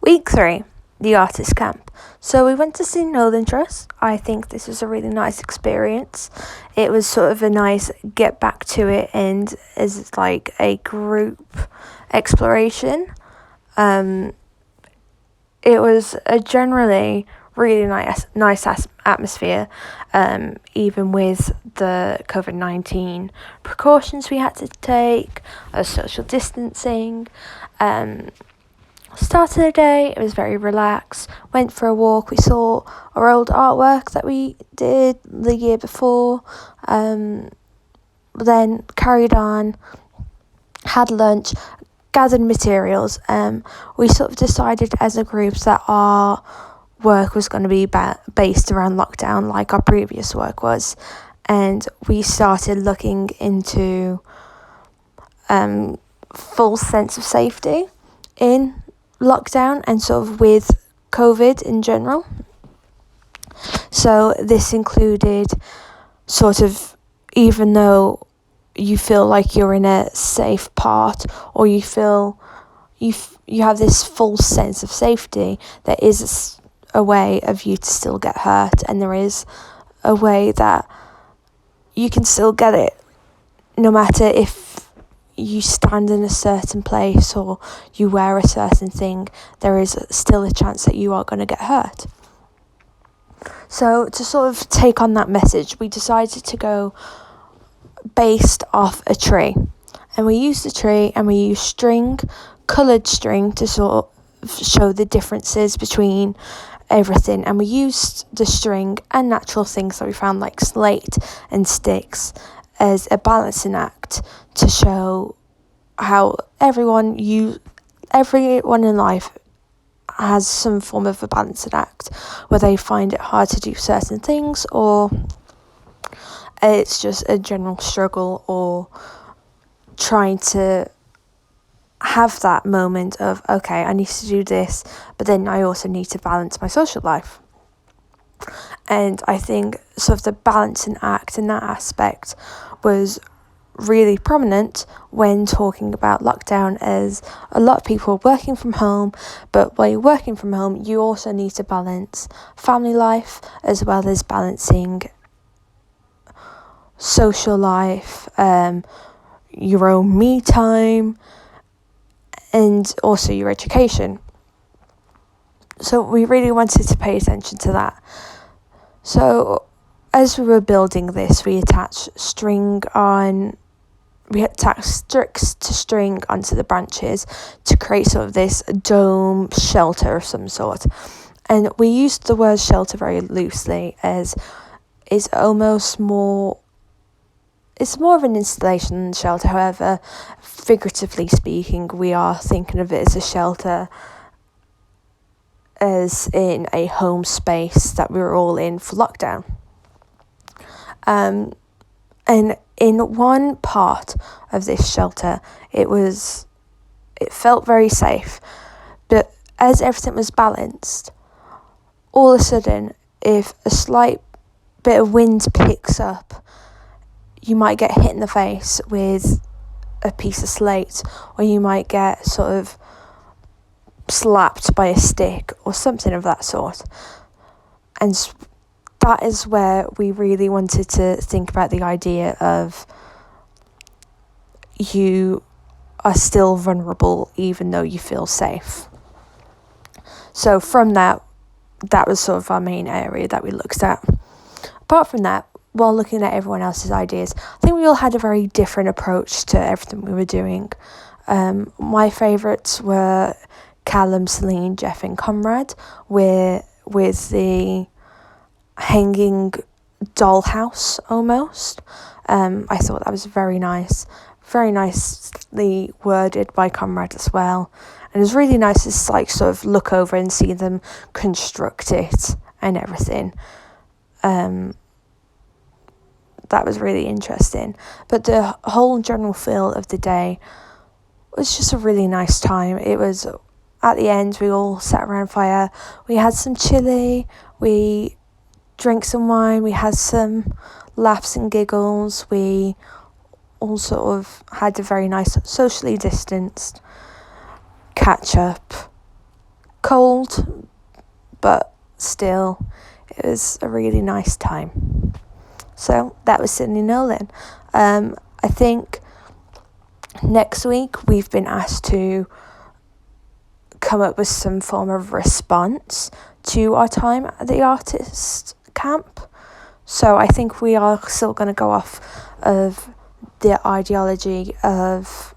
Week 3, the artist camp. So we went to see Northern Trust. I think this was a really nice experience. It was sort of a nice get back to it and as like a group exploration. It was a generally really nice atmosphere, even with the COVID-19 precautions we had to take, social distancing. Started the day, it was very relaxed, went for a walk, we saw our old artwork that we did the year before, then carried on, had lunch, gathered materials. We sort of decided as a group that our work was going to be based around lockdown like our previous work was, and we started looking into full sense of safety in lockdown and sort of with COVID in general. So this included sort of, even though you feel like you're in a safe part or you feel you have this full sense of safety, there is a way of you to still get hurt, and there is a way that you can still get it no matter if you stand in a certain place or you wear a certain thing. There is still a chance that you are going to get hurt. So to sort of take on that message, we decided to go based off a tree, and we used the tree and we used coloured string to sort of show the differences between everything, and we used the string and natural things that we found like slate and sticks as a balancing act to show how everyone in life has some form of a balancing act, where they find it hard to do certain things, or it's just a general struggle, or trying to have that moment of, okay, I need to do this, but then I also need to balance my social life. And I think sort of the balancing act in that aspect was really prominent when talking about lockdown, as a lot of people are working from home, but while you're working from home, you also need to balance family life as well as balancing social life, your own me time, and also your education. So we really wanted to pay attention to that. So as we were building this, we attached sticks to string onto the branches to create sort of this dome shelter of some sort. And we used the word shelter very loosely, as it's more of an installation than shelter. However, figuratively speaking, we are thinking of it as a shelter, as in a home space that we were all in for lockdown. And in one part of this shelter, it felt very safe, but as everything was balanced, all of a sudden, if a slight bit of wind picks up, you might get hit in the face with a piece of slate, or you might get sort of slapped by a stick or something of that sort. And that is where we really wanted to think about the idea of you are still vulnerable even though you feel safe. So from that was sort of our main area that we looked at. Apart from that, while looking at everyone else's ideas, I think we all had a very different approach to everything we were doing. My favourites were Callum, Celine, Jeff and Conrad, with the hanging dollhouse almost. I thought that was very nicely worded by Conrad as well. And it was really nice to sort of look over and see them construct it and everything. That was really interesting. But the whole general feel of the day was just a really nice time. It was, at the end, we all sat around fire. We had some chili, we drank some wine, we had some laughs and giggles. We all sort of had a very nice socially distanced catch up. Cold cold, but still, it was a really nice time. So that was Sydney Nolan. I think next week we've been asked to come up with some form of response to our time at the artist camp. So I think we are still going to go off of the ideology of